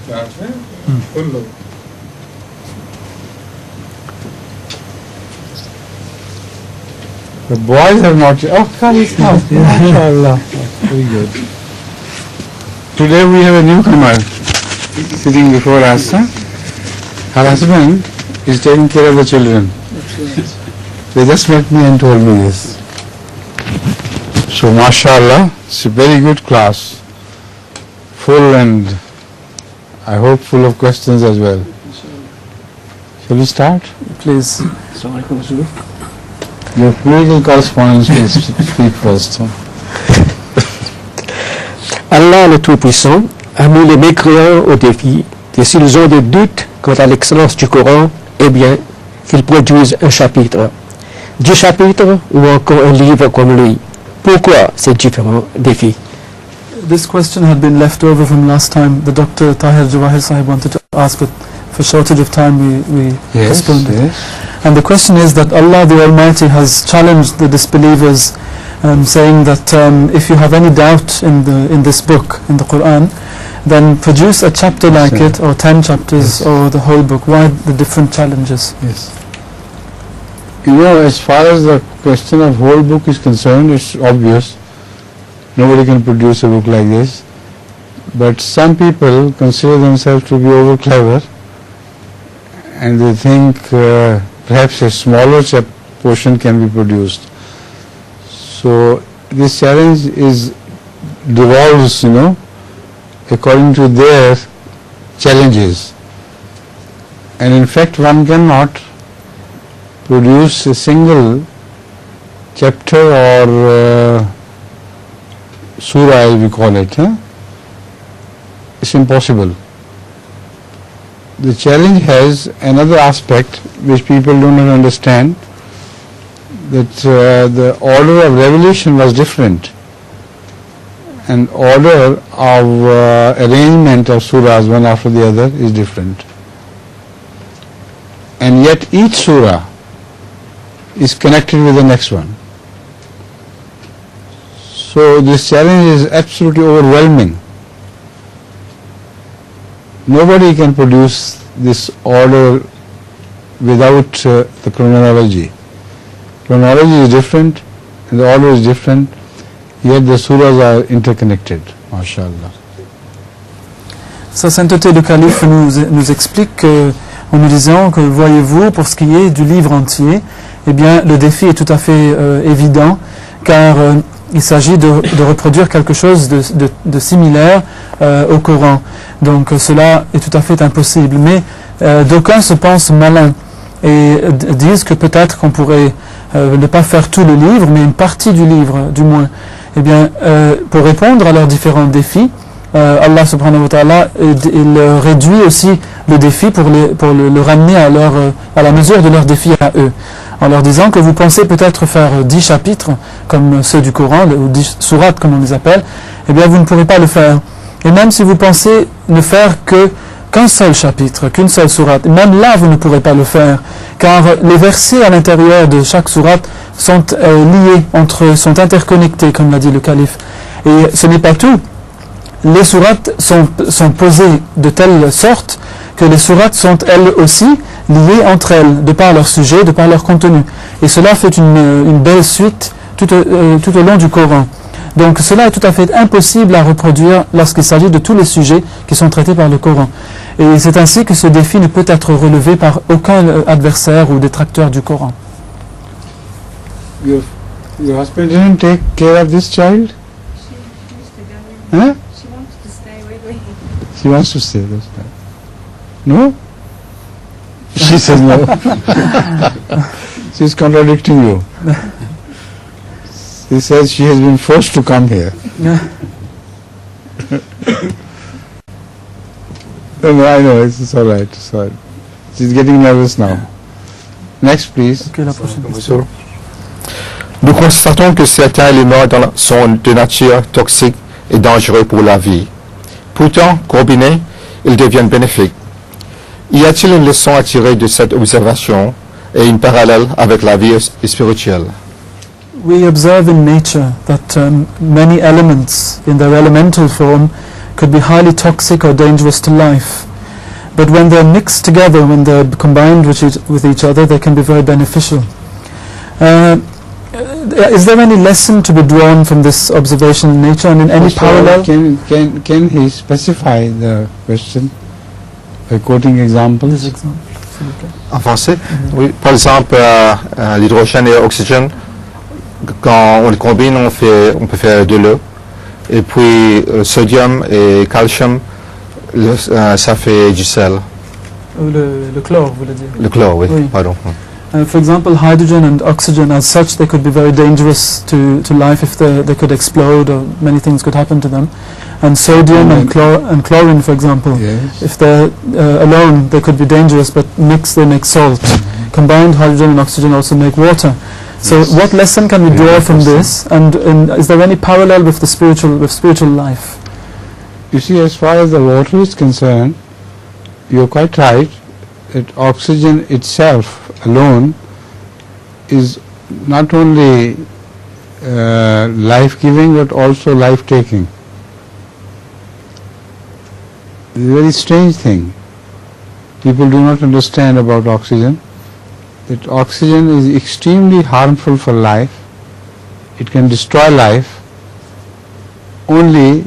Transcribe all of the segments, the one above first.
The boys have not. Oh, God, it's not. MashaAllah. Very good. Today we have a newcomer sitting before us. Her husband is taking care of the children. They just met me and told me this. So, MashaAllah, it's a very good class. Full and I hope full of questions as well. Shall we start? Please. Your political correspondence will speak first. Allah le Tout-Puissant a mis les mécréants au défi. Et s'ils ont des doutes quant à l'excellence du Coran, eh bien, qu'ils produisent un chapitre, 10 chapitres ou encore un livre comme lui. Pourquoi ces différents défis? This question had been left over from last time. The Dr. Tahir Jawahir Sahib wanted to ask, but for shortage of time we postponed it. And the question is that Allah the Almighty has challenged the disbelievers, saying that if you have any doubt in this book, in the Quran, then produce a chapter like it, or 10 chapters, or the whole book. Why the different challenges? Yes. You know, as far as the question of whole book is concerned, it's obvious. Nobody can produce a book like this. But some people consider themselves to be over clever, and they think perhaps a smaller portion can be produced. So this challenge devolves, according to their challenges. And in fact, one cannot produce a single chapter or surah, as we call it. It's impossible. The challenge has another aspect which people do not understand, that the order of revelation was different, and order of arrangement of surahs one after the other is different. And yet each surah is connected with the next one. So this challenge is absolutely overwhelming. Nobody can produce this order without the chronology. Chronology is different and the order is different, yet the surahs are interconnected. MashaAllah. Sa Sainteté le Calife nous explique en nous disant que, voyez-vous, pour ce qui est du livre entier, eh bien le défi est tout à fait évident, car il s'agit de reproduire quelque chose de similaire au Coran. Donc cela est tout à fait impossible. Mais d'aucuns se pensent malins et disent que peut-être qu'on pourrait ne pas faire tout le livre, mais une partie du livre, du moins. Eh bien, pour répondre à leurs différents défis, Allah subhanahu wa ta'ala, il réduit aussi le défi pour le ramener à la mesure de leurs défis à eux, en leur disant que vous pensez peut-être faire 10 chapitres comme ceux du Coran, ou 10 sourates comme on les appelle, eh bien vous ne pourrez pas le faire. Et même si vous pensez ne faire qu'un seul chapitre, qu'une seule sourate, même là vous ne pourrez pas le faire, car les versets à l'intérieur de chaque sourate sont liés entre eux, sont interconnectés, comme l'a dit le calife. Et ce n'est pas tout. Les sourates sont posées de telle sorte que les sourates sont elles aussi liées entre elles, de par leur sujet, de par leur contenu. Et cela fait une belle suite tout au long du Coran. Donc cela est tout à fait impossible à reproduire lorsqu'il s'agit de tous les sujets qui sont traités par le Coran. Et c'est ainsi que ce défi ne peut être relevé par aucun adversaire ou détracteur du Coran. Your husband didn't take care of this child? She used to go in. Huh? She wants to stay with me. She wants to stay, that's right. No? She says no. She's contradicting you. She says she has been forced to come here. No, I know, it's all right. She's getting nervous now. Next, please. Okay, la prochaine question. Nous constatons que certains éléments sont de nature toxique et dangereux pour la vie. Pourtant, combinés, ils deviennent bénéfiques. Y a-t-il une leçon à tirer de cette observation et une parallèle avec la vie spirituelle? We observe in nature that many elements in their elemental form could be highly toxic or dangerous to life. But when they're mixed together, when they're combined with each other, they can be very beneficial. Is there any lesson to be drawn from this observation in nature, and in any parallel? Can he specify the question by quoting examples? Des exemples, s'il vous plaît. En français? Oui. Par exemple, l'hydrogène et l'oxygène, quand on les combine, on peut faire de l'eau. Et puis, sodium et calcium, ça fait du sel. Le chlore, vous voulez dire? Le chlore, oui, Oui. pardon. For example, hydrogen and oxygen as such, they could be very dangerous to life if they could explode, or many things could happen to them. And sodium and chlorine, for example, Yes. if they're alone, they could be dangerous, but mixed, they make salt. Combined hydrogen and oxygen also make water. So Yes. what lesson can we Very draw from interesting. this? And is there any parallel with the spiritual life? You see, as far as the water is concerned, you're quite right that oxygen itself alone is not only life-giving but also life-taking. It's a very strange thing. People do not understand about oxygen, that oxygen is extremely harmful for life. It can destroy life. Only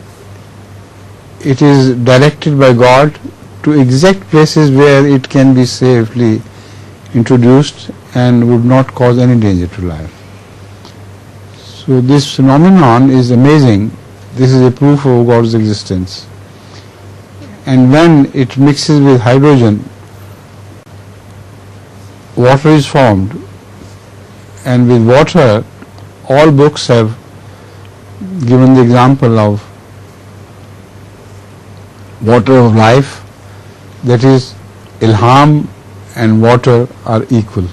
it is directed by God to exact places where it can be safely introduced and would not cause any danger to life. So this phenomenon is amazing. This is a proof of God's existence. And when it mixes with hydrogen, water is formed. And with water, all books have given the example of water of life, that is, ilham and water are equal.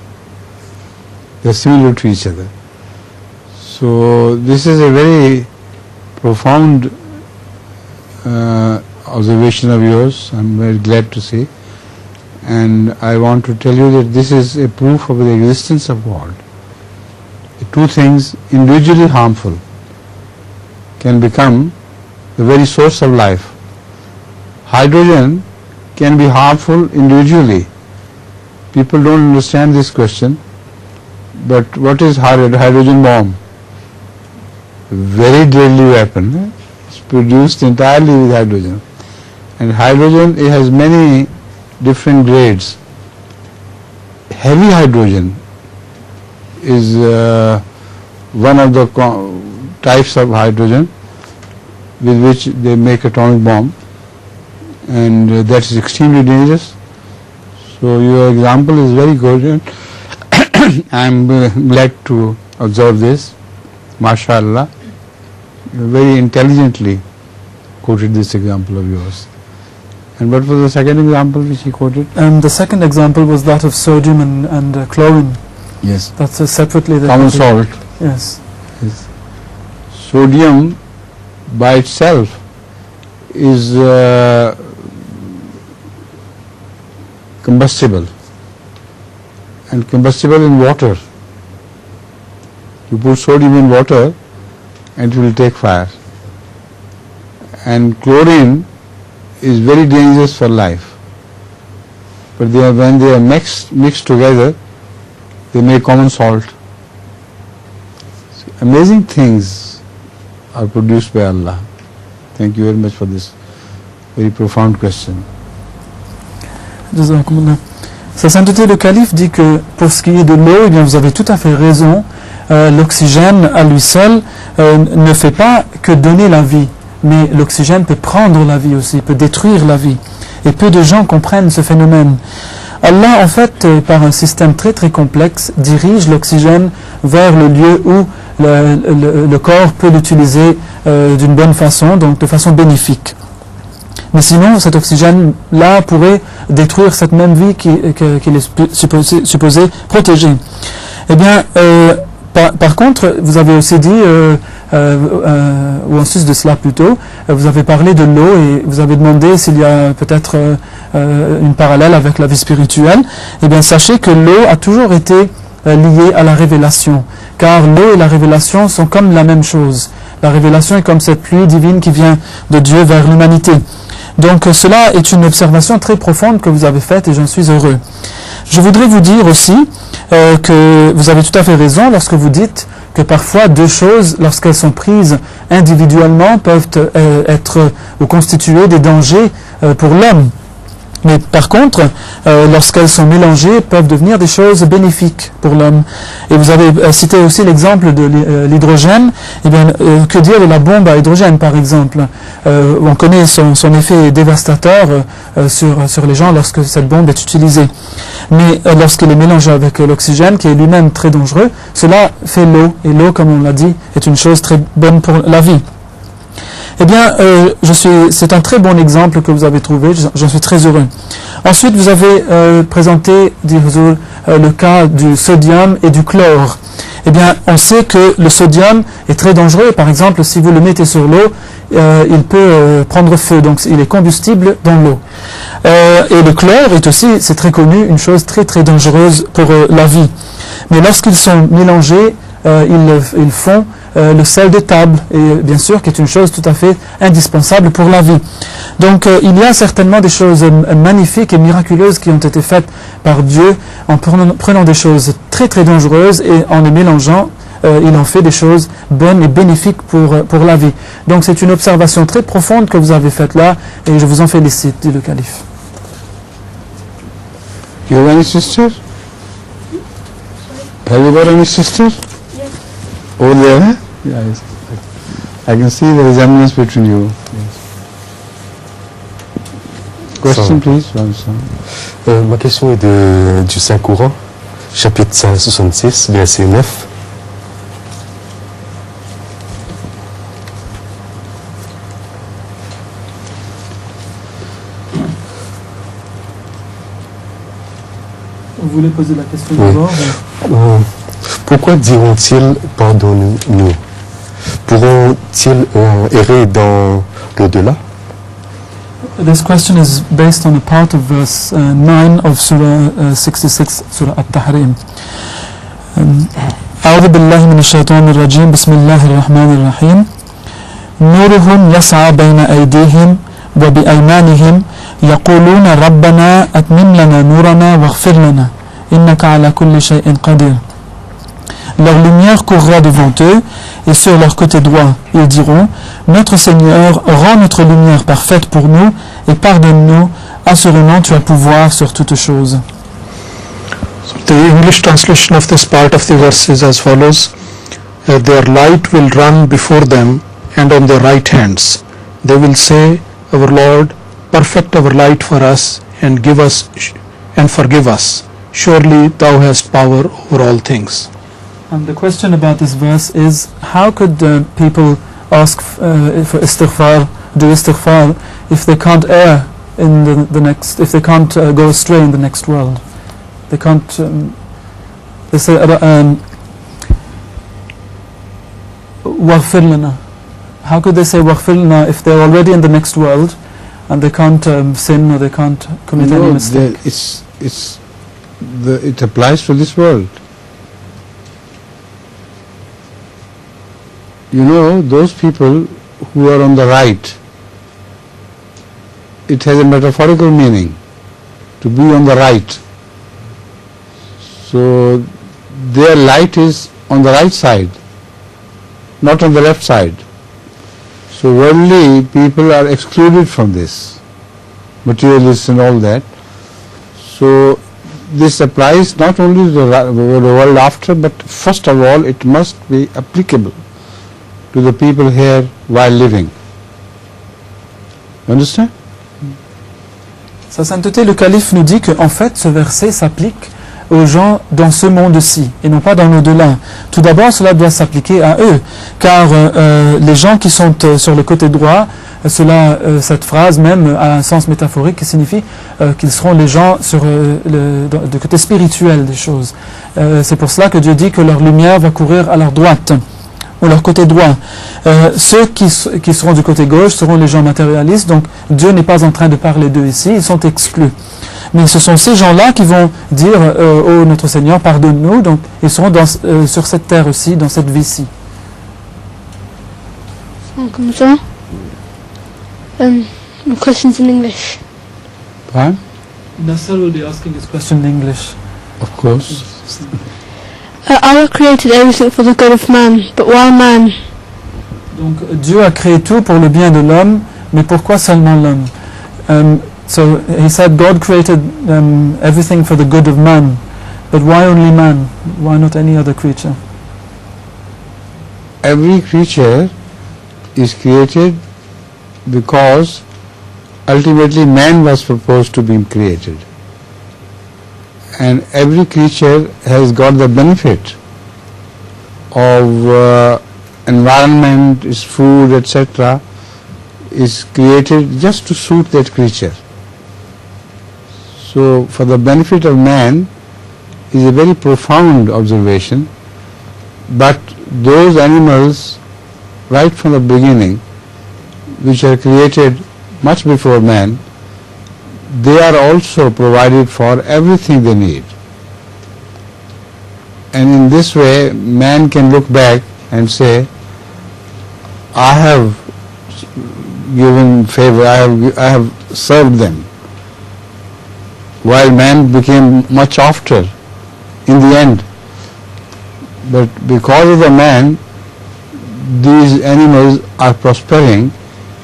They are similar to each other. So this is a very profound observation of yours. I'm very glad to see. And I want to tell you that this is a proof of the existence of God. The two things individually harmful can become the very source of life. Hydrogen can be harmful individually. People don't understand this question. But what is hydrogen bomb? Very deadly weapon. It's produced entirely with hydrogen. And hydrogen, it has many different grades. Heavy hydrogen is one of the types of hydrogen with which they make atomic bomb, and that is extremely dangerous. So your example is very good, and I am glad to observe this. MashaAllah, you very intelligently quoted this example of yours. And what was the second example which he quoted? And the second example was that of sodium and chlorine. Yes. That's separately. Common salt. Yes. Yes. Sodium by itself is combustible, and combustible in water. You put sodium in water and it will take fire. And chlorine is very dangerous for life. But when they are mixed together, they make common salt. So amazing things are produced by Allah. Thank you very much for this very profound question. Jazakumullah. Sa sainteté le calife dit que pour ce qui est de l'eau, eh bien vous avez tout à fait raison. L'oxygène à lui seul ne fait pas que donner la vie, mais l'oxygène peut prendre la vie aussi, peut détruire la vie. Et peu de gens comprennent ce phénomène. Allah, en fait, par un système très très complexe, dirige l'oxygène vers le lieu où le corps peut l'utiliser d'une bonne façon, donc de façon bénéfique. Mais sinon, cet oxygène-là pourrait détruire cette même vie qu'il est supposé protéger. Eh bien, par contre, vous avez aussi dit, ou en sus de cela plutôt, vous avez parlé de l'eau et vous avez demandé s'il y a peut-être une parallèle avec la vie spirituelle. Eh bien, sachez que l'eau a toujours été lié à la révélation. Car l'eau et la révélation sont comme la même chose. La révélation est comme cette pluie divine qui vient de Dieu vers l'humanité. Donc cela est une observation très profonde que vous avez faite et j'en suis heureux. Je voudrais vous dire aussi que vous avez tout à fait raison lorsque vous dites que parfois deux choses, lorsqu'elles sont prises individuellement, peuvent être ou constituer des dangers pour l'homme. Mais par contre, lorsqu'elles sont mélangées, peuvent devenir des choses bénéfiques pour l'homme. Et vous avez cité aussi l'exemple de l'hydrogène. Eh bien, que dire de la bombe à hydrogène, par exemple? On connaît son effet dévastateur sur les gens lorsque cette bombe est utilisée. Mais lorsqu'elle est mélangée avec l'oxygène, qui est lui-même très dangereux, cela fait l'eau. Et l'eau, comme on l'a dit, est une chose très bonne pour la vie. Eh bien, c'est un très bon exemple que vous avez trouvé, j'en suis très heureux. Ensuite, vous avez présenté, dit Huzour, le cas du sodium et du chlore. Eh bien, on sait que le sodium est très dangereux. Par exemple, si vous le mettez sur l'eau, il peut prendre feu, donc il est combustible dans l'eau. Et le chlore est aussi, c'est très connu, une chose très très dangereuse pour la vie. Mais lorsqu'ils sont mélangés, ils font le sel de table, et bien sûr qui est une chose tout à fait indispensable pour la vie. Donc il y a certainement des choses magnifiques et miraculeuses qui ont été faites par Dieu en prenant des choses très très dangereuses et en les mélangeant, il en fait des choses bonnes et bénéfiques pour la vie. Donc c'est une observation très profonde que vous avez faite là et je vous en félicite, dit le calife. You have any sister? Have you got any sister? Yes. Over there, huh? Yes. I can see the resemblance between you. Yes. Question, please. Ma question est du Saint-Courant, chapitre 166, verset 9. Vous voulez poser la question Oui. d'abord? Pourquoi diront-ils pardonne-nous? Pourront-ils errer dans l'au-delà? This question is based on a part of verse 9 of Surah 66, Surah At-Tahrim. أعوذ بالله من الشيطان الرجيم بسم الله الرحمن الرحيم نورهم يسعى بين أيديهم وبأيمانهم يقولون ربنا أتمم لنا نورنا واغفر لنا إنك على كل شيء قدير. Leur lumière courra devant eux, et sur leur côté droit, ils diront, notre Seigneur, rends notre lumière parfaite pour nous, et pardonne-nous, assurément tu as pouvoir sur toutes choses. So the English translation of this part of the verse is as follows: their light will run before them, and on their right hands. They will say, our Lord, perfect our light for us, and give us and forgive us. Surely thou hast power over all things. And the question about this verse is, how could people ask for istighfar, do istighfar, if they can't err in the next, if they can't go astray in the next world? They can't, they say, waghfir lana. How could they say waghfir lana if they're already in the next world and they can't sin or they can't commit any mistake? It applies to this world. You know, those people who are on the right, it has a metaphorical meaning, to be on the right. So their light is on the right side, not on the left side. So worldly people are excluded from this, materialists and all that. So this applies not only to the world after, but first of all it must be applicable to the people here while living. You understand? Sa sainteté, le calife nous dit qu'en fait ce verset s'applique aux gens dans ce monde-ci et non pas dans l'au-delà. Tout d'abord, cela doit s'appliquer à eux, car les gens qui sont sur le côté droit, cette phrase même a un sens métaphorique qui signifie qu'ils seront les gens sur du côté spirituel des choses. C'est pour cela que Dieu dit que leur lumière va courir à leur droite, ou leur côté droit. Ceux qui seront du côté gauche seront les gens matérialistes, donc Dieu n'est pas en train de parler d'eux ici, ils sont exclus. Mais ce sont ces gens-là qui vont dire oh notre Seigneur, pardonne-nous. Donc ils seront sur cette terre aussi, dans cette vie-ci. Welcome, sir. My question's in English. Fine? Nasser will be asking his question in English. Of course. Allah created everything for the good of man, but why man? Donc Dieu a créé tout pour le bien de l'homme, mais pourquoi seulement l'homme? So he said God created everything for the good of man, but why only man? Why not any other creature? Every creature is created because ultimately man was supposed to be created. And every creature has got the benefit of environment, its food, etc. is created just to suit that creature. So for the benefit of man is a very profound observation, but those animals right from the beginning, which are created much before man, they are also provided for everything they need. And in this way, man can look back and say, I have given favor, I have served them. While man became much after in the end. But because of the man, these animals are prospering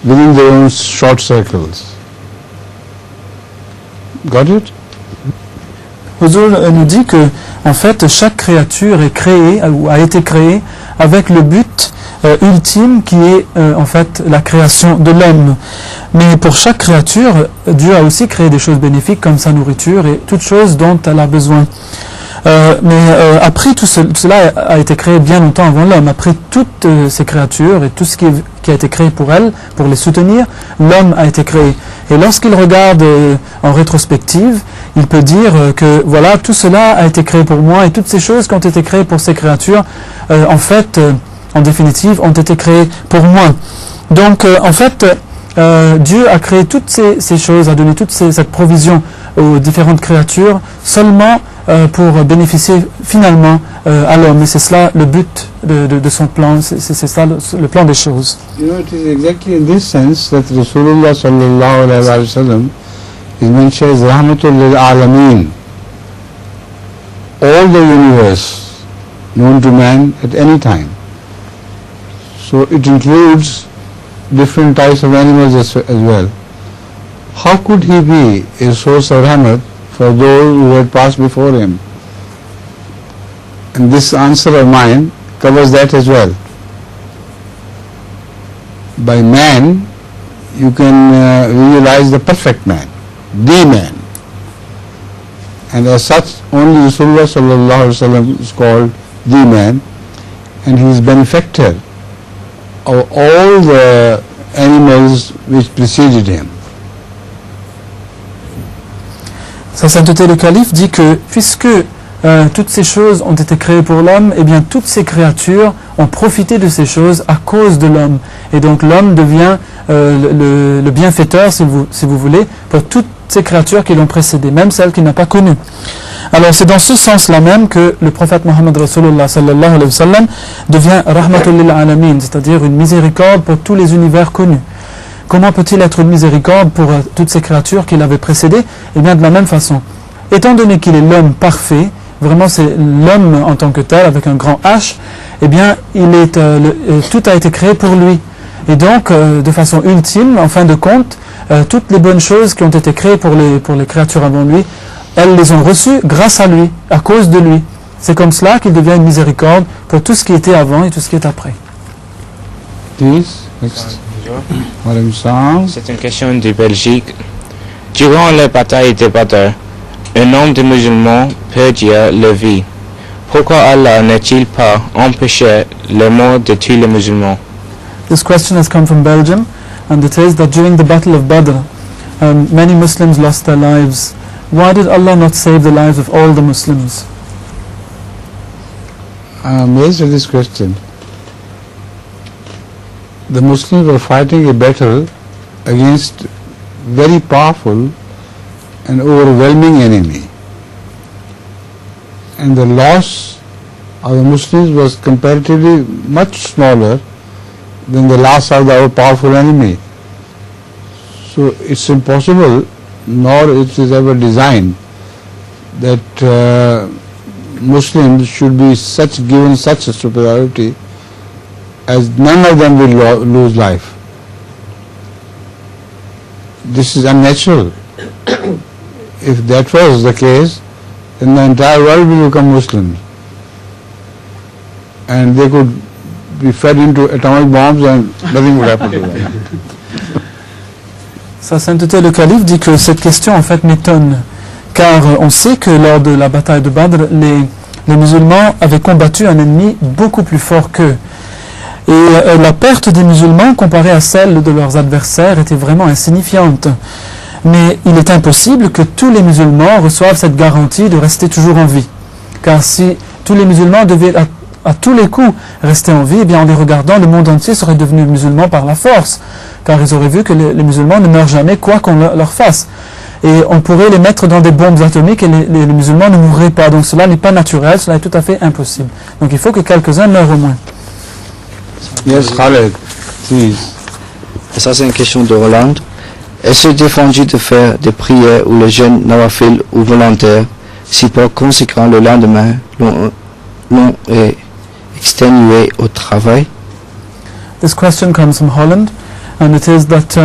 within their own short circles. Got it? Huzur nous dit que en fait chaque créature est créée ou a été créée avec le but ultime qui est en fait la création de l'homme. Mais pour chaque créature, Dieu a aussi créé des choses bénéfiques comme sa nourriture et toutes choses dont elle a besoin. Après tout cela a été créé bien longtemps avant l'homme. Après toutes ces créatures et tout ce qui a été créé pour elles, pour les soutenir, l'homme a été créé. Et lorsqu'il regarde en rétrospective, il peut dire que voilà, tout cela a été créé pour moi et toutes ces choses qui ont été créées pour ces créatures, en fait, en définitive, ont été créées pour moi. Donc, en fait, Dieu a créé toutes ces choses, a donné toute cette provision aux différentes créatures seulement pour bénéficier finalement à l'homme. Et c'est cela le but de son plan, c'est ça le plan des choses. You know, it is exactly in this sense that Rasulullah sallallahu alayhi wa sallam is mentioned as Rahmatul lil Alameen. All the universe known to man at any time. So it includes different types of animals as well. How could he be a source of rahmat for those who had passed before him? And this answer of mine covers that as well. By man, you can realize the perfect man, the man. And as such, only Rasulullah sallallahu alaihi wasallam is called the man, and he is benefactor of all the animals which preceded him. Sa sainteté le calife dit que puisque toutes ces choses ont été créées pour l'homme, eh bien toutes ces créatures ont profité de ces choses à cause de l'homme. Et donc l'homme devient le bienfaiteur, si vous voulez, pour toutes ces créatures qui l'ont précédé, même celles qu'il n'a pas connues. Alors c'est dans ce sens-là même que le prophète Mohammed Rasulullah sallallahu alayhi wa sallam devient Rahmatul lil Alamin, c'est-à-dire une miséricorde pour tous les univers connus. Comment peut-il être une miséricorde pour toutes ces créatures qu'il avait précédées? Eh bien de la même façon. Étant donné qu'il est l'homme parfait, vraiment c'est l'homme en tant que tel, avec un grand H, eh bien tout a été créé pour lui. Et donc, de façon ultime, en fin de compte, toutes les bonnes choses qui ont été créées pour les créatures avant lui, elles les ont reçues grâce à lui, à cause de lui. C'est comme cela qu'il devient une miséricorde pour tout ce qui était avant et tout ce qui est après. Please, next. C'est une question de Belgique. Durant la bataille de Badr, un nombre de musulmans perdirent leur vie. Pourquoi Allah n'a-t-il pas empêché la mort de tous les musulmans? This question has come from Belgium, and it is that during the Battle of Badr, many Muslims lost their lives. Why did Allah not save the lives of all the Muslims? I'm amazed at this question. The Muslims were fighting a battle against very powerful an overwhelming enemy. And the loss of the Muslims was comparatively much smaller than the loss of our powerful enemy. So it's impossible, nor it is ever designed, that Muslims should be given such a superiority as none of them will lose life. This is unnatural. If that was the case, then the entire world will become Muslim, and they could be fed into atomic bombs and nothing would happen to them. Sa Sainteté le Calife dit que cette question en fait m'étonne, car on sait que lors de la bataille de Badr, les musulmans avaient combattu un ennemi beaucoup plus fort qu'eux. Et la perte des musulmans comparée à celle de leurs adversaires était vraiment insignifiante. Mais il est impossible que tous les musulmans reçoivent cette garantie de rester toujours en vie. Car si tous les musulmans devaient à tous les coups rester en vie, eh bien en les regardant, le monde entier serait devenu musulman par la force. Car ils auraient vu que les musulmans ne meurent jamais quoi qu'on leur fasse. Et on pourrait les mettre dans des bombes atomiques et les musulmans ne mourraient pas. Donc cela n'est pas naturel, cela est tout à fait impossible. Donc il faut que quelques-uns meurent au moins. Yes, Khaled, please. Ça c'est une question de Hollande. Est-ce défendu de faire des prières ou les jeunes nawafil ou volontaires si par conséquent le lendemain l'on est exténué au travail? This question comes from Holland, and it is that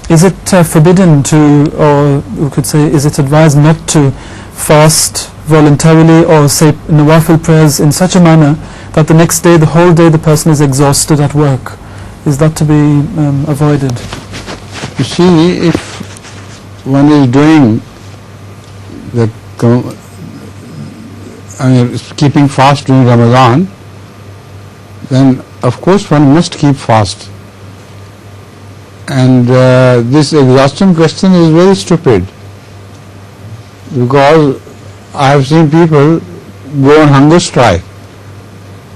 is it forbidden to, or we could say, is it advised not to fast voluntarily or say nawafil prayers in such a manner that the next day, the whole day, the person is exhausted at work? Is that to be avoided? You see, if one is doing the keeping fast during Ramadan, then of course one must keep fast. And this exhaustion question is very stupid, because I have seen people go on hunger strike,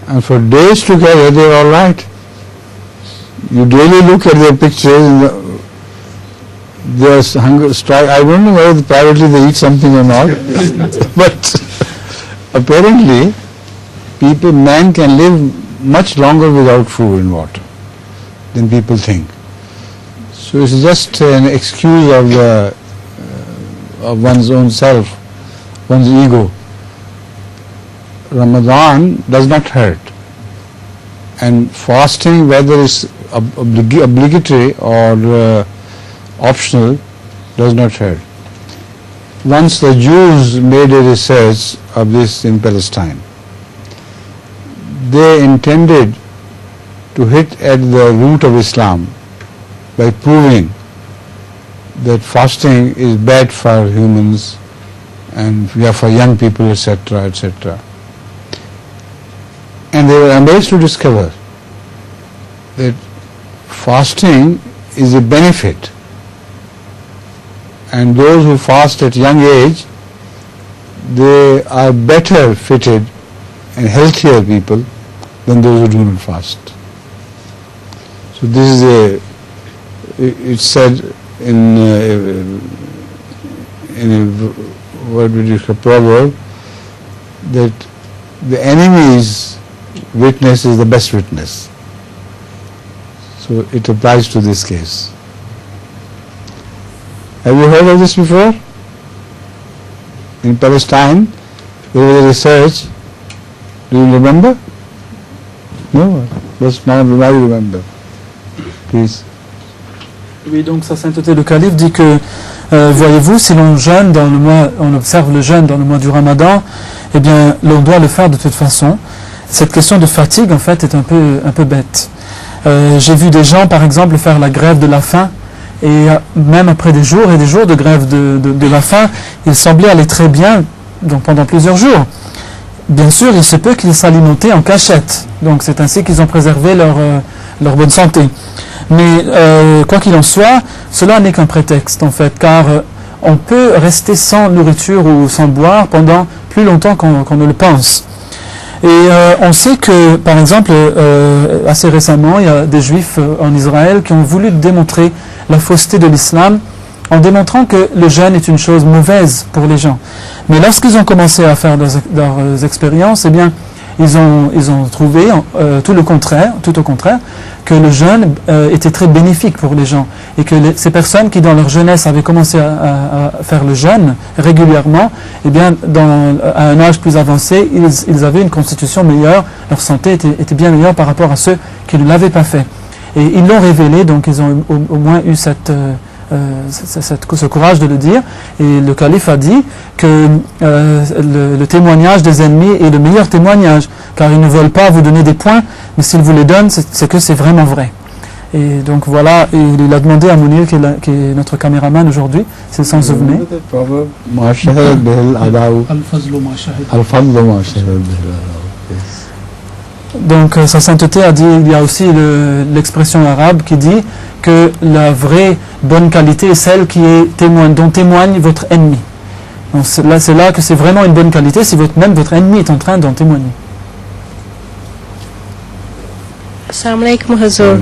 and for days together they are all right. You daily look at their pictures, there's hunger strike. I don't know whether privately they eat something or not, but apparently man can live much longer without food and water than people think. So it's just an excuse of one's own self, one's ego. Ramadan does not hurt, and fasting, whether it's obligatory or optional, does not hurt. Once the Jews made a research of this in Palestine, they intended to hit at the root of Islam by proving that fasting is bad for humans and for young people, etc., etc. And they were amazed to discover that fasting is a benefit, and those who fast at young age, they are better fitted and healthier people than those who do not fast. So this is it's said in a proverb that the enemy's witness is the best witness. So it applies to this case. Have you heard of this before? In Palestine, there was a research. Do you remember? No? But now you remember. Please. Oui, donc sa Sainteté le Calife dit que, voyez-vous, si l'on jeûne dans le mois, on observe le jeûne dans le mois du Ramadan, eh bien, l'on doit le faire de toute façon. Cette question de fatigue, en fait, est un peu bête. J'ai vu des gens, par exemple, faire la grève de la faim, et même après des jours et des jours de grève de la faim, ils semblaient aller très bien, donc pendant plusieurs jours. Bien sûr, il se peut qu'ils s'alimentaient en cachette, donc c'est ainsi qu'ils ont préservé leur bonne santé. Mais quoi qu'il en soit, cela n'est qu'un prétexte en fait, car on peut rester sans nourriture ou sans boire pendant plus longtemps qu'on ne le pense. Et on sait que, par exemple, assez récemment, il y a des juifs en Israël qui ont voulu démontrer la fausseté de l'islam en démontrant que le jeûne est une chose mauvaise pour les gens. Mais lorsqu'ils ont commencé à faire leurs expériences, eh bien, ils ont trouvé tout au contraire, que le jeûne était très bénéfique pour les gens. Et que ces personnes qui, dans leur jeunesse, avaient commencé à faire le jeûne régulièrement, eh bien, à un âge plus avancé, ils avaient une constitution meilleure, leur santé était bien meilleure par rapport à ceux qui ne l'avaient pas fait. Et ils l'ont révélé, donc ils ont au moins eu ce courage de le dire. Et le calife a dit que le témoignage des ennemis est le meilleur témoignage, car ils ne veulent pas vous donner des points, mais s'ils vous les donnent, c'est que c'est vraiment vrai. Et donc voilà, il a demandé à Mounir, qui est notre caméraman aujourd'hui, s'il s'en souvenait. Donc sa sainteté a dit, il y a aussi l'expression arabe qui dit que la vraie bonne qualité est celle dont témoigne votre ennemi. Donc c'est là que c'est vraiment une bonne qualité, si même votre ennemi est en train d'en témoigner. Assalamu alaikum Hazur.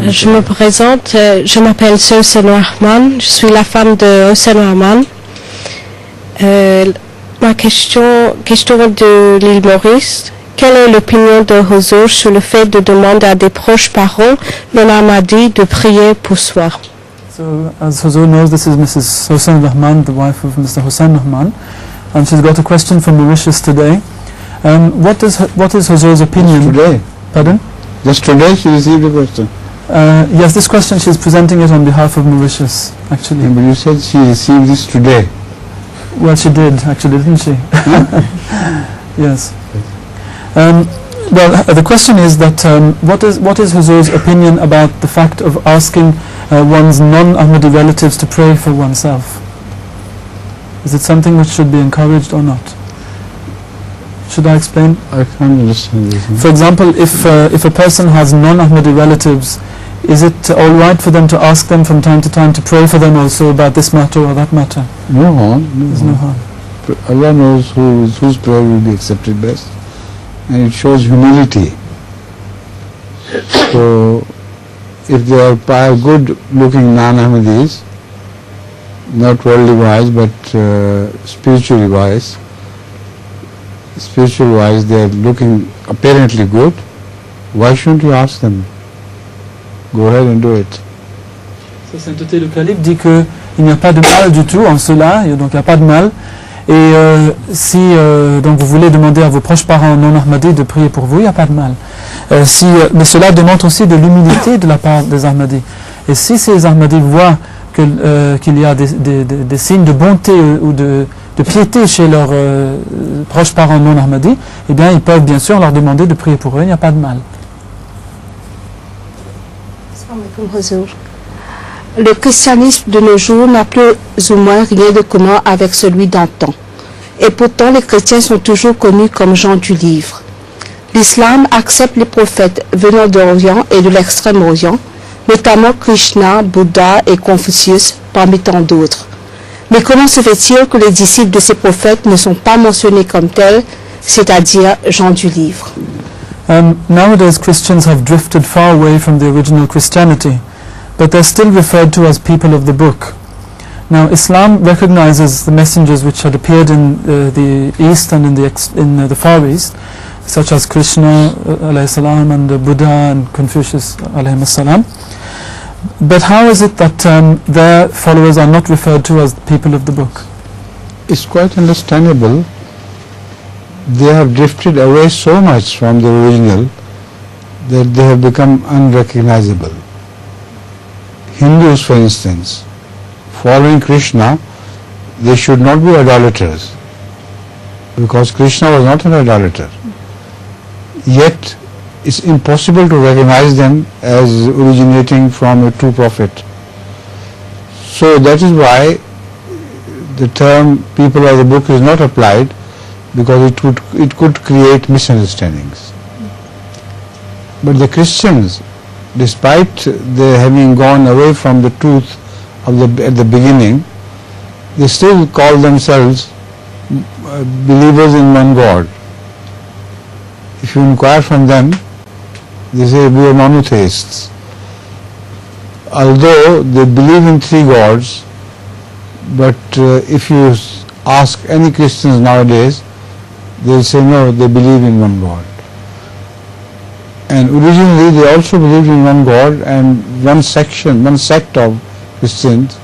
Je me présente, je m'appelle Hussein Rahman, je suis la femme de Hussein Rahman. Ma question de l'île Maurice. Quelle est l'opinion de Hazur sur le fait de demander à des proches parents non ahmadis de prier pour soi? So, as Hazur knows, this is Mrs. Hussein Rahman, the wife of Mr. Hussein Rahman, and she's got a question from Mauritius today. What is Hazur's opinion? Just today. Pardon? Just today she received a question. Yes, this question she's presenting it on behalf of Mauritius, actually. Yeah, but you said she received this today. Well, she did, actually, didn't she? Yes. Well, the question is that what is Hazur's opinion about the fact of asking one's non-Ahmadi relatives to pray for oneself? Is it something which should be encouraged or not? Should I explain? I can't understand this. For example, if a person has non-Ahmadi relatives, is it all right for them to ask them from time to time to pray for them also about this matter or that matter? No harm. There's no harm. Allah knows whose prayer will be accepted best. And it shows humility. So, if they are good looking non-Ahmadis, not worldly wise but spiritually wise, they are looking apparently good, why shouldn't you ask them? Go ahead and do it. Sa sainteté le calife dit qu'il n'y a pas de mal du tout en cela, et donc il n'y a pas de mal. Et si donc vous voulez demander à vos proches parents non ahmadis de prier pour vous, il n'y a pas de mal. Mais cela démontre aussi de l'humilité de la part des ahmadis. Et si ces ahmadis voient qu'il y a des signes de bonté ou de piété chez leurs proches parents non ahmadis, eh bien ils peuvent bien sûr leur demander de prier pour eux, il n'y a pas de mal. Le christianisme de nos jours n'a plus ou moins rien de commun avec celui d'antan. Et pourtant, les chrétiens sont toujours connus comme gens du livre. L'islam accepte les prophètes venant d'Orient et de l'Extrême-Orient, notamment Krishna, Bouddha et Confucius, parmi tant d'autres. Mais comment se fait-il que les disciples de ces prophètes ne sont pas mentionnés comme tels, c'est-à-dire gens du livre? Nowadays, Christians have drifted far away from the original Christianity, but they're still referred to as people of the book. Now, Islam recognizes the messengers which had appeared in the East and in the Far East, such as Krishna alayhi salam and Buddha and Confucius alayhi salam. But how is it that their followers are not referred to as people of the book? It's quite understandable. They have drifted away so much from the original that they have become unrecognizable. Hindus, for instance, following Krishna, they should not be idolaters, because Krishna was not an idolater. Yet, it's impossible to recognize them as originating from a true prophet. So that is why the term people of the book is not applied, because it could create misunderstandings. But the Christians, despite their having gone away from the truth at the beginning, they still call themselves believers in one God. If you inquire from them, they say we are monotheists. Although they believe in three gods, But if you ask any Christians nowadays, they'll say no, they believe in one God. And originally they also believed in one God, and one sect of Christians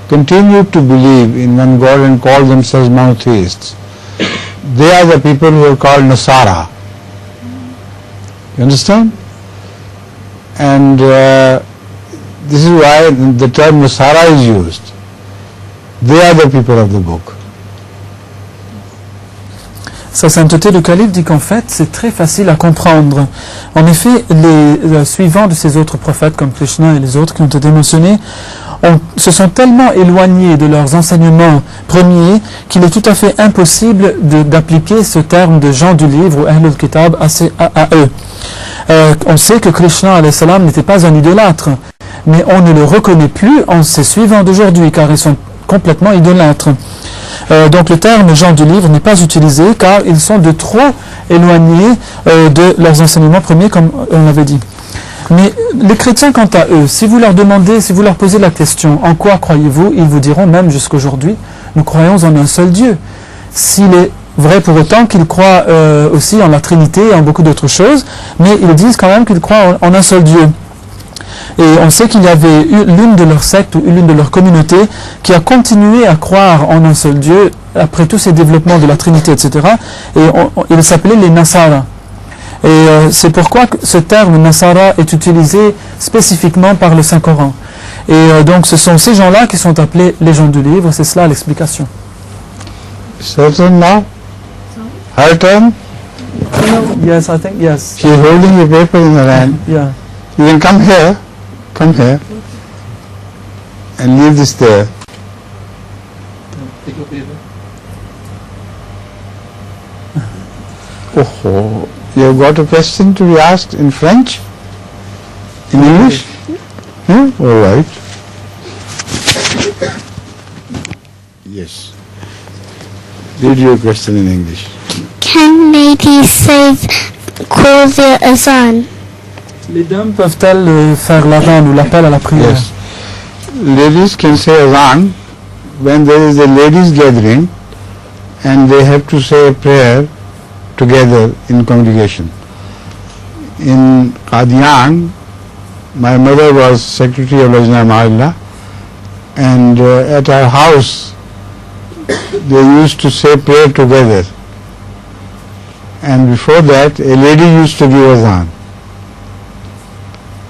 continued to believe in one God and call themselves monotheists. They are the people who are called Nasara. You understand? And this is why the term Nasara is used. They are the people of the book. Sa sainteté le calife dit qu'en fait c'est très facile à comprendre. En effet, les suivants de ces autres prophètes comme Krishna et les autres qui ont été mentionnés se sont tellement éloignés de leurs enseignements premiers qu'il est tout à fait impossible d'appliquer ce terme de gens du livre ou Ahlul Kitab à eux. On sait que Krishna alayhi salam n'était pas un idolâtre, mais on ne le reconnaît plus en ses suivants d'aujourd'hui car ils sont complètement idolâtres. Donc le terme gens du livre n'est pas utilisé car ils sont de trop éloignés de leurs enseignements premiers comme on l'avait dit. Mais les chrétiens quant à eux, si vous leur demandez, si vous leur posez la question en quoi croyez-vous, ils vous diront même jusqu'aujourd'hui nous croyons en un seul Dieu. S'il est vrai pour autant qu'ils croient aussi en la Trinité et en beaucoup d'autres choses, mais ils disent quand même qu'ils croient en un seul Dieu. Et on sait qu'il y avait l'une de leurs sectes ou l'une de leurs communautés qui a continué à croire en un seul Dieu après tous ces développements de la Trinité, etc. Et ils s'appelaient les Nasara. Et c'est pourquoi ce terme Nasara est utilisé spécifiquement par le Saint-Coran. Et donc ce sont ces gens-là qui sont appelés les gens du livre, c'est cela l'explication. Certain now? Her turn? Yes, I think yes. She is holding a paper in her hand. Yeah. You can come here and leave this there. Oh, you have got a question to be asked in French? In English? Yeah? All right. Yes. Read your question in English. Can ladies call the azan? Les dames peuvent-elles faire l'adhan ou l'appel à la prière? Yes. Ladies can say azan when there is a ladies gathering and they have to say a prayer together in congregation. In Qadian, my mother was secretary of Lajna Mahalla, and at our house they used to say prayer together. And before that, a lady used to give azan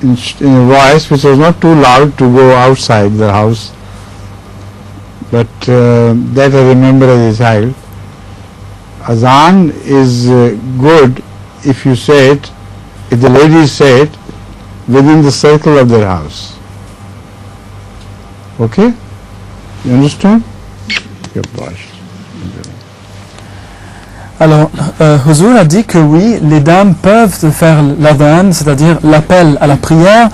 in a voice which was not too loud to go outside the house, but that I remember as a child. Azan is good if you say it, if the ladies say it within the circle of their house. Okay? You understand? Your bosh. Alors, Huzur a dit que oui, les dames peuvent faire l'adhan, c'est-à-dire l'appel à la prière,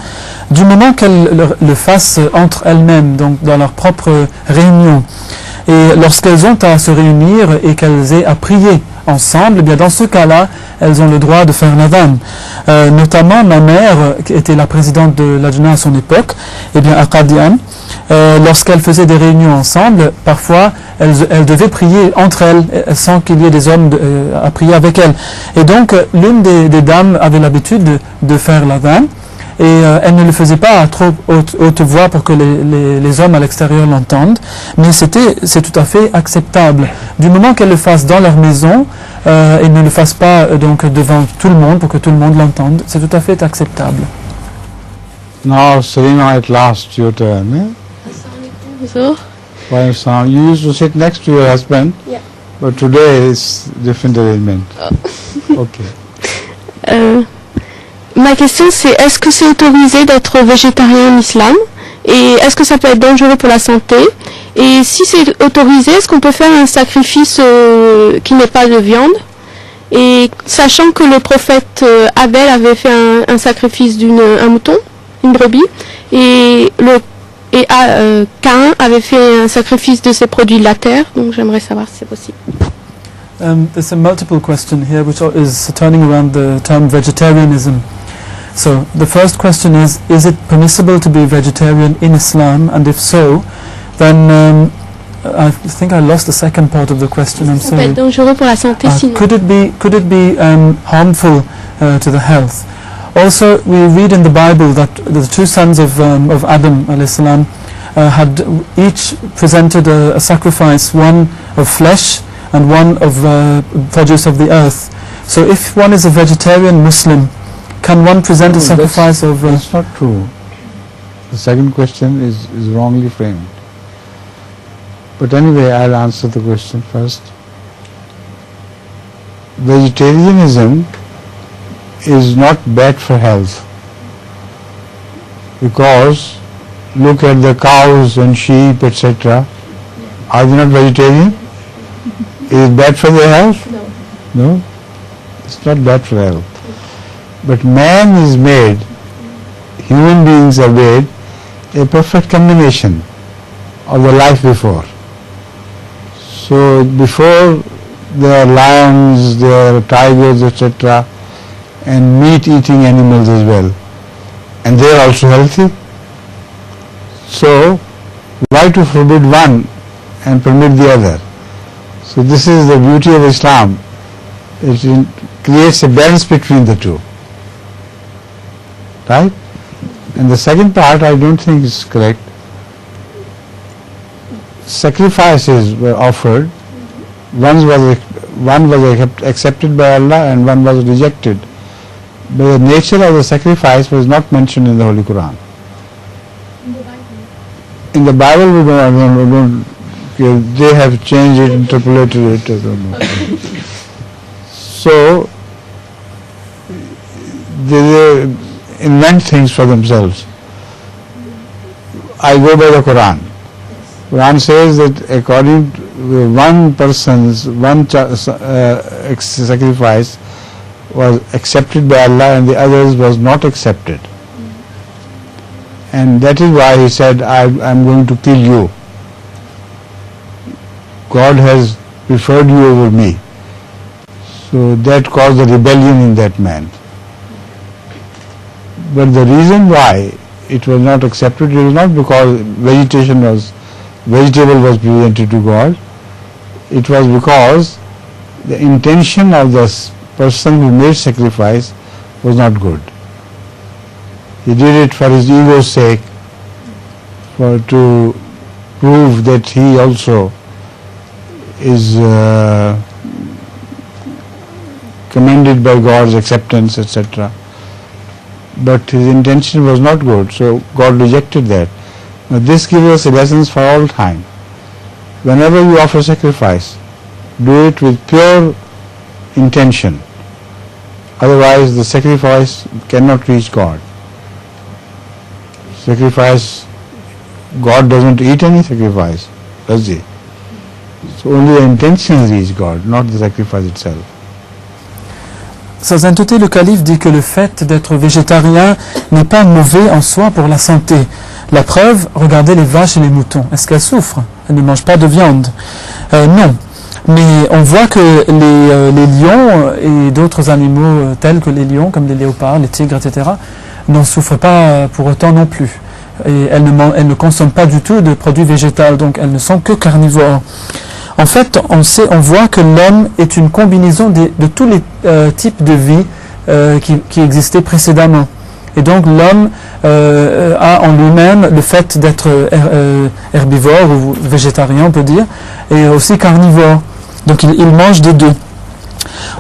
du moment qu'elles le fassent entre elles-mêmes, donc dans leur propre réunion. Et lorsqu'elles ont à se réunir et qu'elles aient à prier ensemble, eh bien dans ce cas-là, elles ont le droit de faire l'adhan. Notamment, ma mère, qui était la présidente de l'Ajna à son époque, eh bien à Qadian, lorsqu'elles faisaient des réunions ensemble, parfois elles devaient prier entre elles sans qu'il y ait des hommes à prier avec elles. Et donc l'une des dames avait l'habitude de faire l'adhan et elle ne le faisait pas à trop haute voix pour que les hommes à l'extérieur l'entendent, mais c'est tout à fait acceptable. Du moment qu'elles le fassent dans leur maison et ne le fassent pas donc devant tout le monde pour que tout le monde l'entende, c'est tout à fait acceptable. Now, Serena, at last your turn. Eh? So? Why sound? You used to sit next to your husband, Yeah. but today it's different arrangement. Okay. Ma question c'est, est-ce que c'est autorisé d'être végétarien en islam? Et est-ce que ça peut être dangereux pour la santé? Et si c'est autorisé, est-ce qu'on peut faire un sacrifice qui n'est pas de viande? Et sachant que le prophète Abel avait fait un sacrifice d'un mouton, une brebis, et Caïn avait fait un sacrifice de ses produits de la terre, donc j'aimerais savoir si c'est possible. There's a multiple question here which is turning around the term vegetarianism. So the first question is it permissible to be vegetarian in Islam, and if so, then I think I lost the second part of the question. I'm Ça peut être sorry. dangereux pour la santé sinon. Could it be harmful to the health? Also, we read in the Bible that the two sons of Adam alayhi salam had each presented a sacrifice, one of flesh and one of produce of the earth. So if one is a vegetarian Muslim, can one present a sacrifice of... That's not true. The second question is wrongly framed. But anyway, I'll answer the question first. Vegetarianism is not bad for health, because look at the cows and sheep, etc. Are they not vegetarian? Is it bad for their health? No. No? It's not bad for health. But man is made, human beings are made a perfect combination of the life before. So before there are lions, there are tigers, etc., and meat-eating animals as well, and they are also healthy. So why to forbid one and permit the other? So this is the beauty of Islam. It creates a balance between the two, right? And the second part I don't think is correct. Sacrifices were offered. One was accepted by Allah and one was rejected. But the nature of the sacrifice was not mentioned in the Holy Quran. In the Bible we don't they have changed it, interpolated it, I don't know. So they invent things for themselves. I go by the Quran. Quran says that according to one person's sacrifice was accepted by Allah and the others was not accepted. And that is why he said, I'm going to kill you. God has preferred you over me. So that caused a rebellion in that man. But the reason why it was not accepted is not because vegetable was presented to God. It was because the intention of the person who made sacrifice was not good. He did it for his ego's sake, to prove that he also is commended by God's acceptance, etc. But his intention was not good, so God rejected that. Now this gives us lessons for all time. Whenever you offer sacrifice, do it with pure intention. Otherwise the sacrifice cannot reach God. Sacrifice, God doesn't eat any sacrifice, does he? So only the intentions reach God, not the sacrifice itself. Sa Sainteté le Calife dit que le fait d'être végétarien n'est pas mauvais en soi pour la santé. La preuve, regardez les vaches et les moutons. Est-ce qu'elles souffrent? Elles ne mangent pas de viande. Non. Mais on voit que les lions et d'autres animaux tels que les lions, comme les léopards, les tigres, etc., n'en souffrent pas pour autant non plus. Et elles ne consomment pas du tout de produits végétaux, donc elles ne sont que carnivores. En fait, on voit que l'homme est une combinaison de tous les types de vie qui existaient précédemment. Et donc l'homme a en lui-même le fait d'être herbivore ou végétarien, on peut dire, et aussi carnivore. Donc il mange des deux.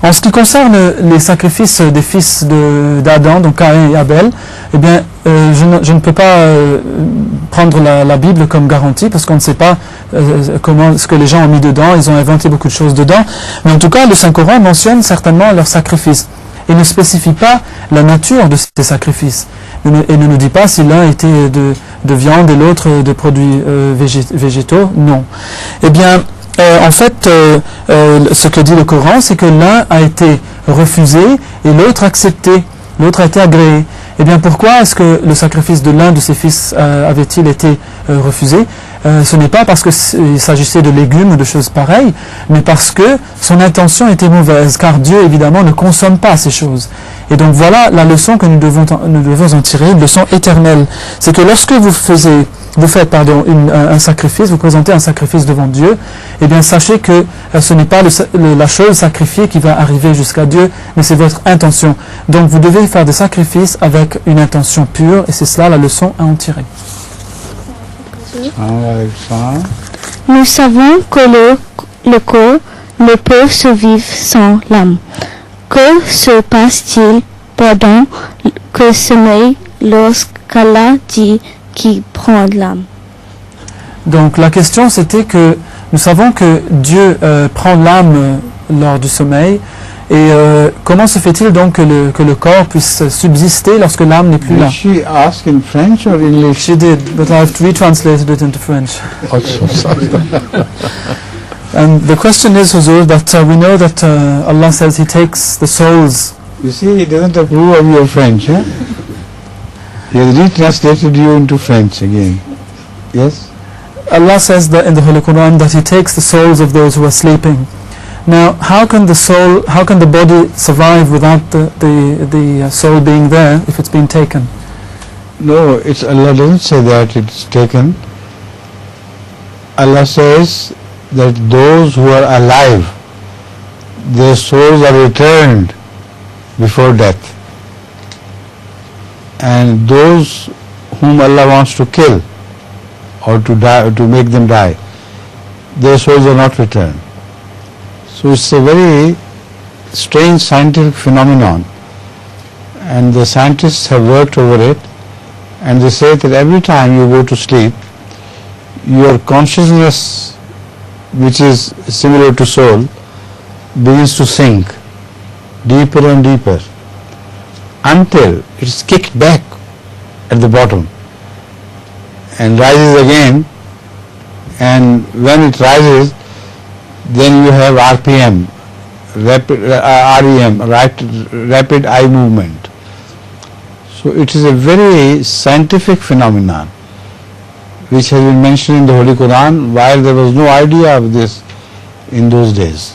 En ce qui concerne les sacrifices des fils d'Adam, donc Caïn et Abel, eh bien, je ne peux pas prendre la Bible comme garantie parce qu'on ne sait pas ce que les gens ont mis dedans. Ils ont inventé beaucoup de choses dedans. Mais en tout cas, le Saint-Coran mentionne certainement leurs sacrifices. Il ne spécifie pas la nature de ces sacrifices. Et ne nous dit pas si l'un était de viande et l'autre de produits végétaux. Non. Eh bien, en fait, ce que dit le Coran, c'est que l'un a été refusé et l'autre accepté, l'autre a été agréé. Eh bien, pourquoi est-ce que le sacrifice de l'un de ses fils avait-il été refusé? Ce n'est pas parce qu'il s'agissait de légumes ou de choses pareilles, mais parce que son intention était mauvaise, car Dieu, évidemment, ne consomme pas ces choses. Et donc voilà la leçon que nous devons en tirer, une leçon éternelle. C'est que lorsque vous vous faites un sacrifice, vous présentez un sacrifice devant Dieu, eh bien sachez que ce n'est pas la chose sacrifiée qui va arriver jusqu'à Dieu, mais c'est votre intention. Donc vous devez faire des sacrifices avec une intention pure, et c'est cela la leçon à en tirer. Nous savons que le corps ne peut survivre sans l'âme. Que se passe-t-il pendant que sommeil lorsqu'Allah dit qu'il prend l'âme? Donc la question c'était que nous savons que Dieu prend l'âme lors du sommeil, et comment se fait-il donc que le corps puisse subsister lorsque l'âme n'est plus là? Did she ask in French or English? She did, but I've retranslated it into French. And the question is, Huzur, that we know that Allah says He takes the souls. You see, He doesn't approve of your French, eh? He has retranslated you into French again. Yes? Allah says that in the Holy Quran that He takes the souls of those who are sleeping. Now, how can the body survive without the soul being there if it's been taken? No, Allah doesn't say that it's taken. Allah says that those who are alive, their souls are returned before death. And those whom Allah wants to kill or to die, or to make them die, their souls are not returned. So it's a very strange scientific phenomenon, and the scientists have worked over it, and they say that every time you go to sleep, your consciousness, which is similar to soul, begins to sink deeper and deeper until it's kicked back at the bottom and rises again, and when it rises, then you have RPM, REM, rapid eye movement. So it is a very scientific phenomenon which has been mentioned in the Holy Quran, while there was no idea of this in those days.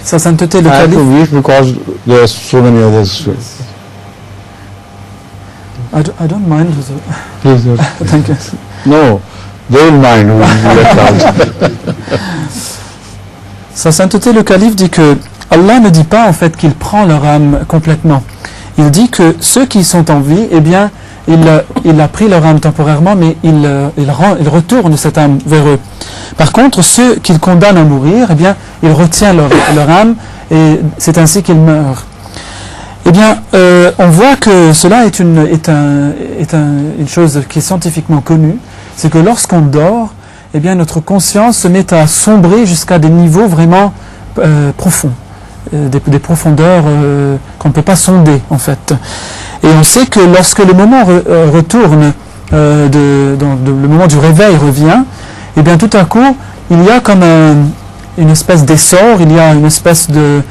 Sa Sainteté le I have to Calife. weep because there are so many others. I don't mind. Please don't. Thank you. No, they will mind who is left out. Sa Sainteté le Calife dit que Allah ne dit pas en fait qu'il prend leur âme complètement. Il dit que ceux qui sont en vie, eh bien, il a pris leur âme temporairement, mais il retourne cette âme vers eux. Par contre, ceux qu'il condamne à mourir, eh bien, il retient leur âme, et c'est ainsi qu'ils meurent. Eh bien, on voit que cela est une chose qui est scientifiquement connue, c'est que lorsqu'on dort, eh bien, notre conscience se met à sombrer jusqu'à des niveaux vraiment profonds, des profondeurs qu'on ne peut pas sonder en fait. Et on sait que lorsque le moment retourne, le moment du réveil revient, et bien tout à coup, il y a comme une espèce d'essor, il y a une espèce de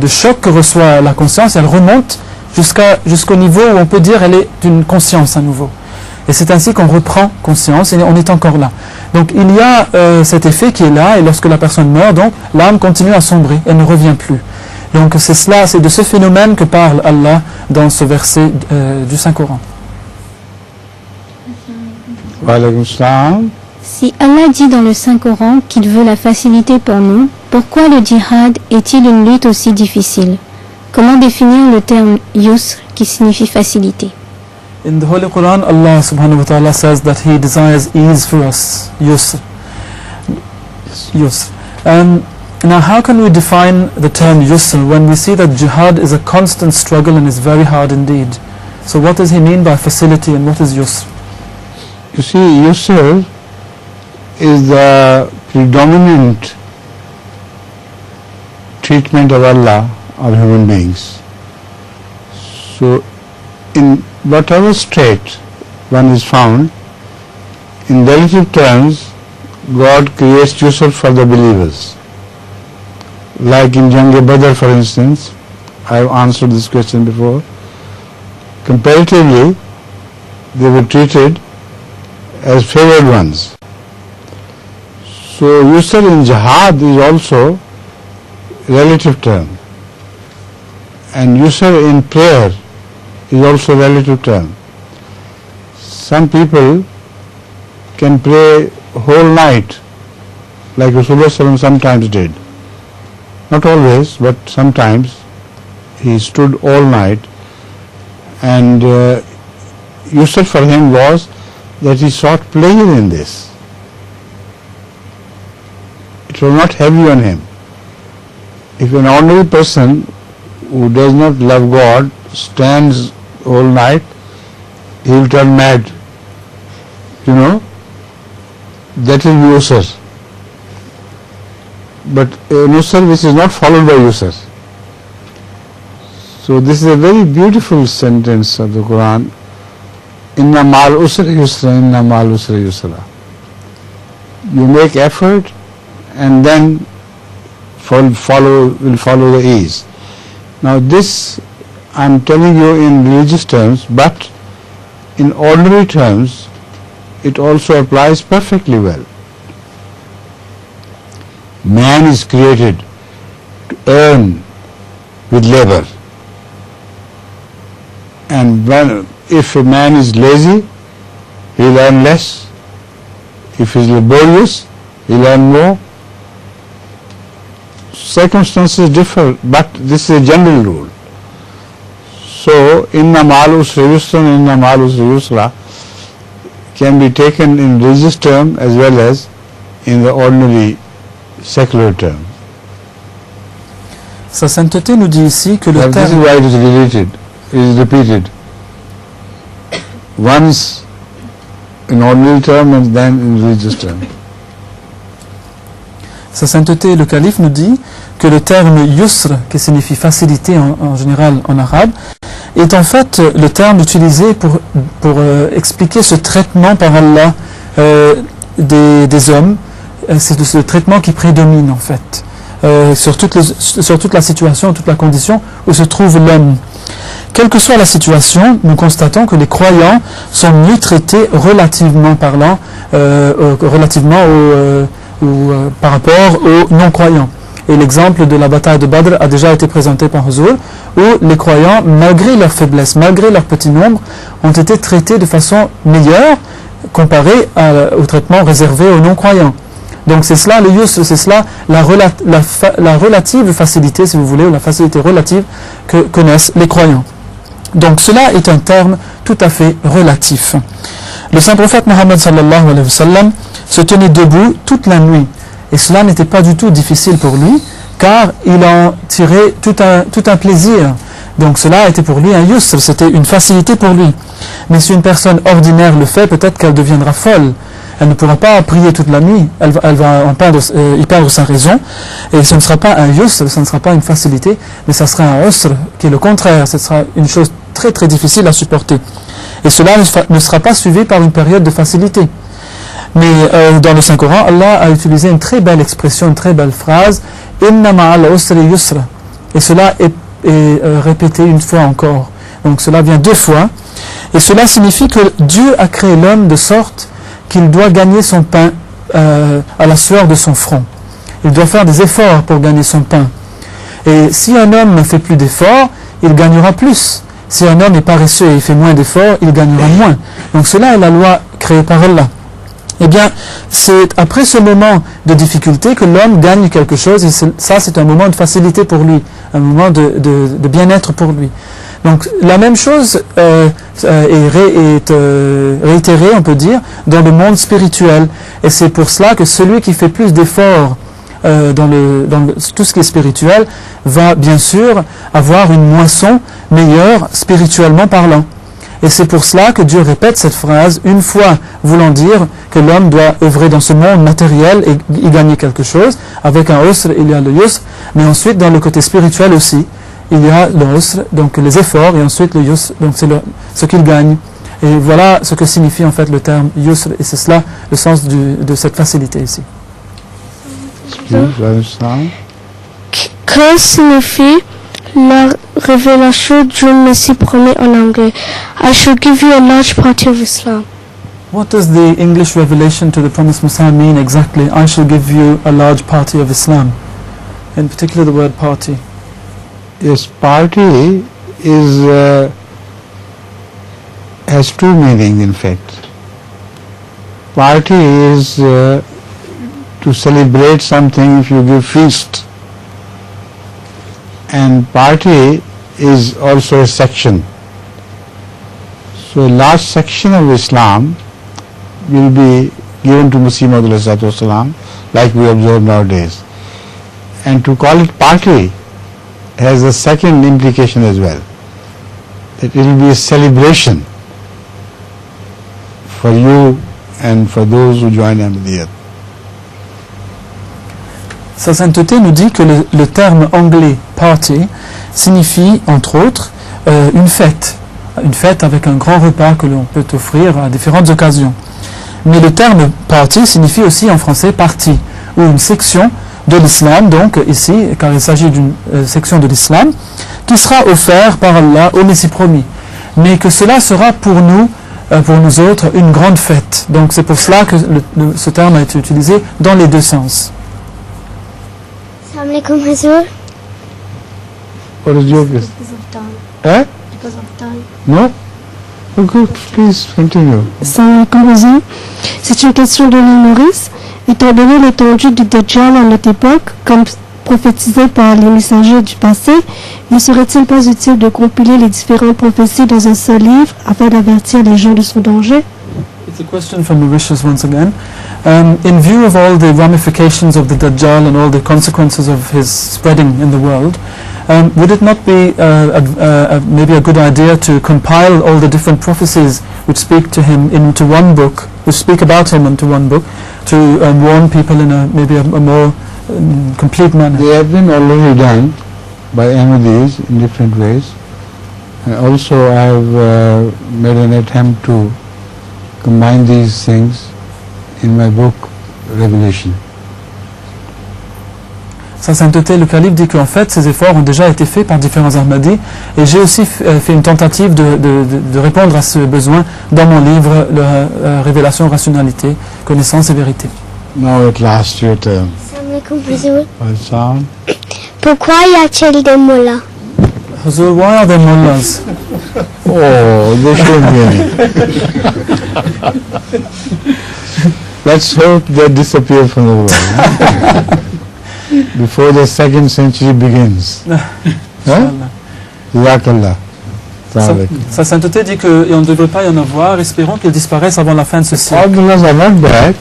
choc que reçoit la conscience, elle remonte jusqu'au niveau où on peut dire elle est une conscience à nouveau. Et c'est ainsi qu'on reprend conscience et on est encore là. Donc il y a cet effet qui est là, et lorsque la personne meurt, donc l'âme continue à sombrer, elle ne revient plus. Donc c'est de ce phénomène que parle Allah dans ce verset du Saint-Coran. Si Allah dit dans le Saint-Coran qu'il veut la facilité pour nous, pourquoi le djihad est-il une lutte aussi difficile? Comment définir le terme yusr qui signifie facilité? In the Holy Quran, Allah subhanahu wa ta'ala says that He desires ease for us, yusr. Yusr. Now how can we define the term yusr when we see that jihad is a constant struggle and is very hard indeed? So what does He mean by facility, and what is yusr? You see, yusr is the predominant treatment of Allah or human beings. So in whatever state one is found, in relative terms, God creates yusr for the believers. Like in Jang-e Badr, for instance, I have answered this question before. Comparatively, they were treated as favored ones. So yusr in jihad is also relative term, and yusr in prayer is also relative term. some people can pray whole night, like Rasulullah sometimes did. Not always, but sometimes he stood all night, and useful for him was that he sought pleasure in this. It was not heavy on him. If an ordinary person who does not love God stands all night, he will turn mad. That is usr. But an usr which is not followed by usr. So this is a very beautiful sentence of the Quran. Inna ma'al usri yusra, inna ma'al usri yusra. You make effort and then will follow the ease. Now this I am telling you in religious terms, but in ordinary terms it also applies perfectly well. Man is created to earn with labor, and if a man is lazy, he will earn less. If he is laborious, he will earn more. Circumstances differ, but this is a general rule. So, inna ma'al usri yusra, inna ma'al usri yusra can be taken in religious term as well as in the ordinary secular term. Sa sainteté nous dit ici que le This is terme... why it is repeated. Once in ordinary term and then in religious term. Sa sainteté, le calife nous dit que le terme yusr, qui signifie facilité en général en arabe, est en fait le terme utilisé pour expliquer ce traitement par Allah des hommes. C'est ce traitement qui prédomine en fait sur toute la situation, toute la condition où se trouve l'homme. Quelle que soit la situation, nous constatons que les croyants sont mieux traités relativement parlant, par rapport aux non-croyants. Et l'exemple de la bataille de Badr a déjà été présenté par Huzur, où les croyants, malgré leur faiblesse, malgré leur petit nombre, ont été traités de façon meilleure comparé au traitement réservé aux non-croyants. Donc c'est cela le yusr, c'est cela la relative facilité, si vous voulez, ou la facilité relative que connaissent les croyants. Donc cela est un terme tout à fait relatif. Le saint prophète Mohammed sallallahu alayhi wa sallam se tenait debout toute la nuit. Et cela n'était pas du tout difficile pour lui, car il en tirait tout un plaisir. Donc cela était pour lui un yusr, c'était une facilité pour lui. Mais si une personne ordinaire le fait, peut-être qu'elle deviendra folle. Elle ne pourra pas prier toute la nuit, elle va y perdre sa raison. Et ce ne sera pas un yusr, ce ne sera pas une facilité, mais ça sera un usr, qui est le contraire. Ce sera une chose très très difficile à supporter. Et cela ne sera pas suivi par une période de facilité. Mais dans le Saint-Coran, Allah a utilisé une très belle expression, une très belle phrase, « Inna ma'al usri yusra ». Et cela est répété une fois encore. Donc cela vient deux fois. Et cela signifie que Dieu a créé l'homme de sorte qu'il doit gagner son pain à la sueur de son front. Il doit faire des efforts pour gagner son pain. Et si un homme ne fait plus d'efforts, il gagnera plus. Si un homme est paresseux et il fait moins d'efforts, il gagnera moins. Donc cela est la loi créée par Allah. Eh bien, c'est après ce moment de difficulté que l'homme gagne quelque chose, et ça c'est un moment de facilité pour lui, un moment de bien-être pour lui. Donc la même chose est réitérée, on peut dire, dans le monde spirituel. Et c'est pour cela que celui qui fait plus d'efforts dans tout ce qui est spirituel va bien sûr avoir une moisson meilleure spirituellement parlant. Et c'est pour cela que Dieu répète cette phrase une fois, voulant dire que l'homme doit œuvrer dans ce monde matériel et y gagner quelque chose. Avec un usr, il y a le yusr, mais ensuite dans le côté spirituel aussi, il y a le usr, donc les efforts, et ensuite le yusr, donc c'est ce qu'il gagne. Et voilà ce que signifie en fait le terme yusr, et c'est cela le sens de cette facilité ici. Que signifie la révélation Dieu Messie promet en anglais? I shall give you a large party of Islam. What does the English revelation to the promised Messiah mean exactly? I shall give you a large party of Islam. In particular the word party. Yes, party is a has two meanings in fact. Party is to celebrate something if you give feast, and party is also a section. So a large section of Islam will be given to Masih Maud ﷺ, like we observe nowadays. And to call it party has a second implication as well, that it will be a celebration for you and for those who join Ahmadiyyat. Sa sainteté nous dit que le terme anglais party signifie entre autres une fête avec un grand repas que l'on peut offrir à différentes occasions. Mais le terme party signifie aussi en français partie, ou une section de l'islam, donc ici, car il s'agit d'une section de l'islam, qui sera offerte par Allah au Messie promis. Mais que cela sera pour nous autres, une grande fête. Donc c'est pour cela que ce terme a été utilisé dans les deux sens. Assalamu alaikum, Hazur. What is your question? Because of time. Eh? Because of time. No? Oh, good. Please continue. Assalamu alaikum, Hazur. C'est une question de l'île Maurice. Étant donné l'étendue du Dajjal à notre époque, comme prophétisé par les messagers du passé, ne serait-il pas utile de compiler les différentes prophéties dans un seul livre afin d'avertir les gens de son danger? It's a question from Mauritius once again. In view of all the ramifications of the Dajjal and all the consequences of his spreading in the world, would it not be maybe a good idea to compile all the different prophecies which speak to him into one book, which speak about him into one book, to warn people in maybe a more complete manner? They have been already done by Ahmadis in different ways. And also I have made an attempt to combine these things in my book Revelation. Sa sainteté, le calife dit qu'en fait ces efforts ont déjà été faits par différents Ahmadis, et j'ai aussi fait une tentative de répondre à ce besoin dans mon livre Révélation, rationalité, connaissance et vérité. Now at last your turn. Assalamu alaikum, Hazur. Hassan. Pourquoi y a-t-il des mullahs? Hazur, why are there mullahs? Oh, there shouldn't be any. Let's hope they disappear from the world before the second century begins. Jazakallah. Sa sainteté dit qu'on ne devrait pas y en avoir, espérons qu'ils disparaissent avant la fin de ce siècle. All mullahs are not bad.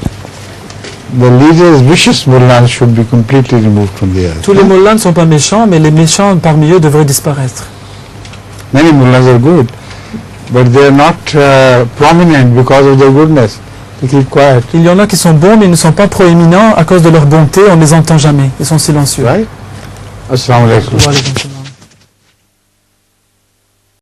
The leaders, vicious mullahs, should be completely removed from the earth. Tous les mullahs ne sont pas méchants, mais les méchants parmi eux devraient disparaître. Many mullahs are good, but they are not prominent because of their goodness. They keep quiet. Il y en a qui sont bons, mais ils ne sont pas proéminents à cause de leur bonté, on ne les entend jamais, ils sont silencieux. Right? Assalamu alaikum. Wa alaikum salam.